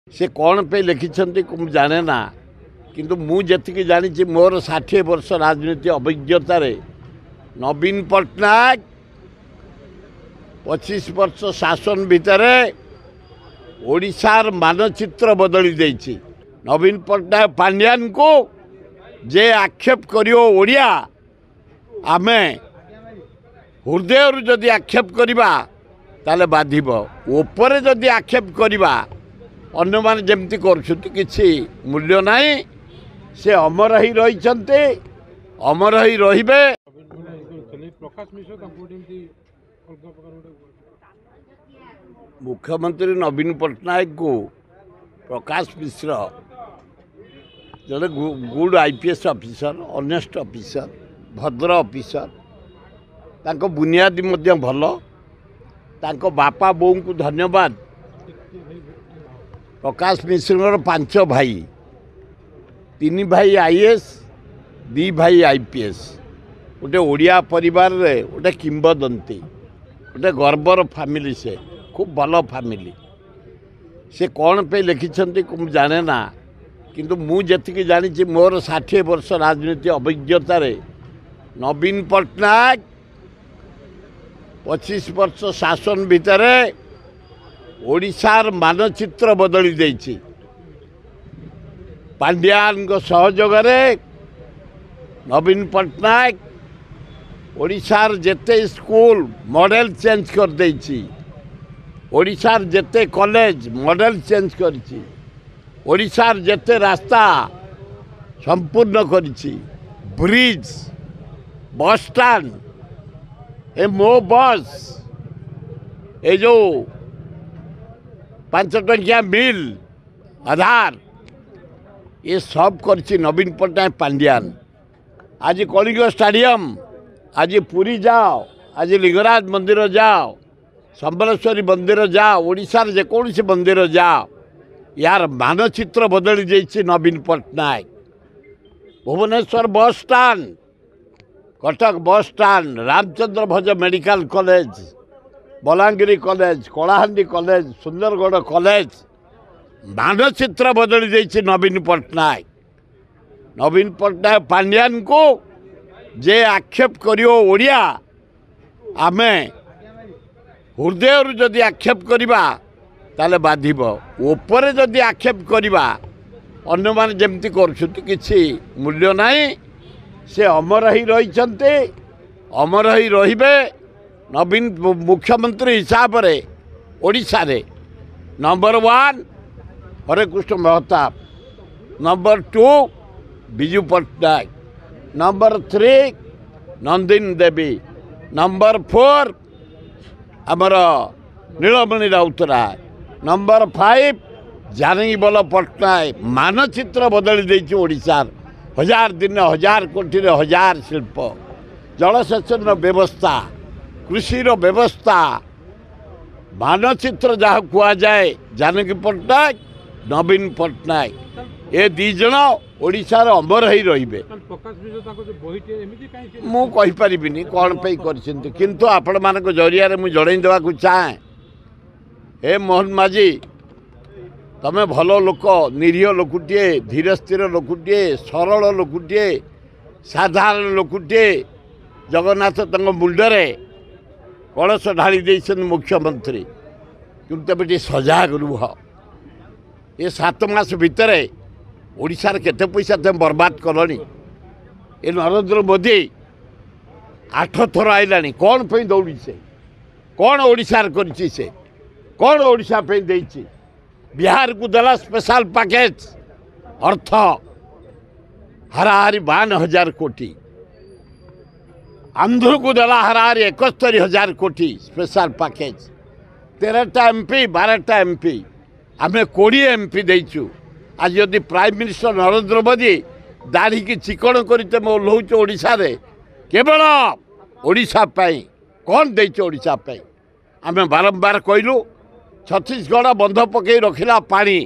से कौन पे लिखिं जाने ना किंतु मुझे जानी मोर 60 वर्ष राजनीति अभिज्ञता नवीन पट्टनायक 25 वर्ष शासन भितर ओडिशार मानचित्र बदली देछि। नवीन पट्टनायक पांड्यान को जे आक्षेप करियो ओडिया आमे हृदय जदि आक्षेप करिबा ताले बाधिब ऊपर जदि आक्षेप करिबा अन्य मान जमती करछुति किछि मूल्य नाही। से अमर ही रहिछन्ते अमर ही रहिबे। मुख्यमंत्री नवीन पट्टनायक को प्रकाश मिश्र जड़े good IPS officer honest officer भद्र ऑफिसर तांको बुनियादी मध्य भल तांको बापा बों को धन्यवाद। प्रकाश मिश्र 5 भाई 3 भाई आईएएस 2 भाई आईपीएस गोटे ओडिया परिवार रे गोटे किंबदंती गोटे गर्वर फैमिली से खूब भल फैमिली। से कौन पे लिखिं जाने ना किंतु मुझे जानी मोर 60 वर्ष राजनीति अभिज्ञता नवीन पट्टनायक 25 वर्ष शासन भितर ओडिशार मानचित्र बदली देछि। पांड्यान सहयोग नवीन पट्टनायक ओडिशार जेते स्कूल मॉडल चेंज कर देछि। ओडिशार जेते कॉलेज मॉडल चेंज करिछि। ओडिशार जेते रास्ता संपूर्ण करिछि। ब्रिज बस स्टैंड ए मो बस ए जो 5 टंकिया मिल आधार ये सब करछि नवीन पट्टनायक पांड्यान। आज कलिंग स्टेडियम आज पुरी जाओ आज लिंगराज मंदिर जाओ संबलेश्वरी मंदिर जाओ ओडिशार जेकोसी मंदिर जाओ यार मानचित्र बदली जाइए। नवीन Patnaik Bhubaneswar bus stand Cuttack bus stand Ramchandra भज medical college Balangir college Kalahandi college Sundargarh college मानचित्र बदली जाइए। नवीन पट्टनायक पांड्यान को जे आक्षेप करियो ओडिया आमे हृदय जदि आक्षेप करिबा ताले बाधिब ऊपर जदि आक्षेप करिबा अन्य मान जमती करछुति किछि मूल्य नाही। से अमर ही रहिछन्ते अमर ही रहिबे। नवीन मुख्यमंत्री हिसाब रे ओडिशा रे number 1 Harekrushna Mahtab, number 2 Biju Patnaik, number 3 Nandini Devi, number 4 आमर नीलमणि राउतराय, नंबर 5 जानकी बल पट्टनायक। मानचित्र बदली देछि ओडिशार। 1000 दिन 1000 कोटी 1000 शिल्प जलसेचन व्यवस्था कृषि व्यवस्था मानचित्र जहाँ कुआ जाए जानकी पट्टनायक नवीन पट्टनायक ए 2 जन ओडिशार अमर ही रहिबे। मु कहि परिबिनी कोन पे करछिन किंतु आपण मानको जरिया रे मु जणै देबा को चाहे। हे मोहन माझी तमें भल लोक निरीह लोकटे धीर स्थिर लोकटे सरल लोकटे साधारण लोकटे जगन्नाथ तंग मुंडरे कलश ढाली देछन मुख्यमंत्री किंतु बेटी सजाग रुह। ये 7 मास भितर ओडिशार केते पैसा तुम बर्बाद कलनी। ये नरेंद्र मोदी 8 थर आइलानी कौन पे दौड़ी से कौन ओडिशार करिछि से कौन ओडिशा पे देछि। बिहार को देला स्पेशल पैकेज अर्थ हाराहारी 52,000 कोटी, आंध्र को देला हाराहारी 71,000 कोटी स्पेशल पैकेज। 13टा एमपी 12टा एमपी आम 20 एमपी देचु। आज यदि प्राइम मिनिस्टर नरेंद्र मोदी दाढ़ी की चिकण करते ओह्लौच ओडिशा रे केवल ओडिशा पाई कौन देचु ओडिशा पाई। आम बारंबार कहलु छत्तीसगढ़ बंध पकई रखिला पानी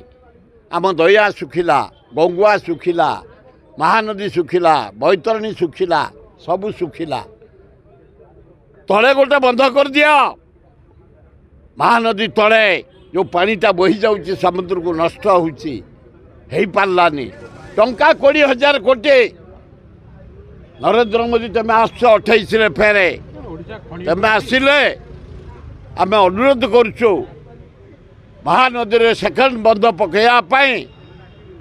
आम दया सुखिला गंगुआ सुखिला महानदी सुखिला बैतरणी सुखिला सबू सुखिला। तले गोटे बंध कर दिया महानदी तले जो पानीटा बही जाऊँच समुद्र को नष्ट हो पारानी टंका 20,000 कोटी नरेंद्र मोदी तुम आस 28 फेरे तुम आसिले आम अनुरोध करुचु महानदी में सेकेंड बंध पकड़ापी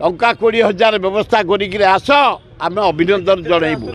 टंका 20,000 व्यवस्था करिक आस आम अभिनंदन जनइबू।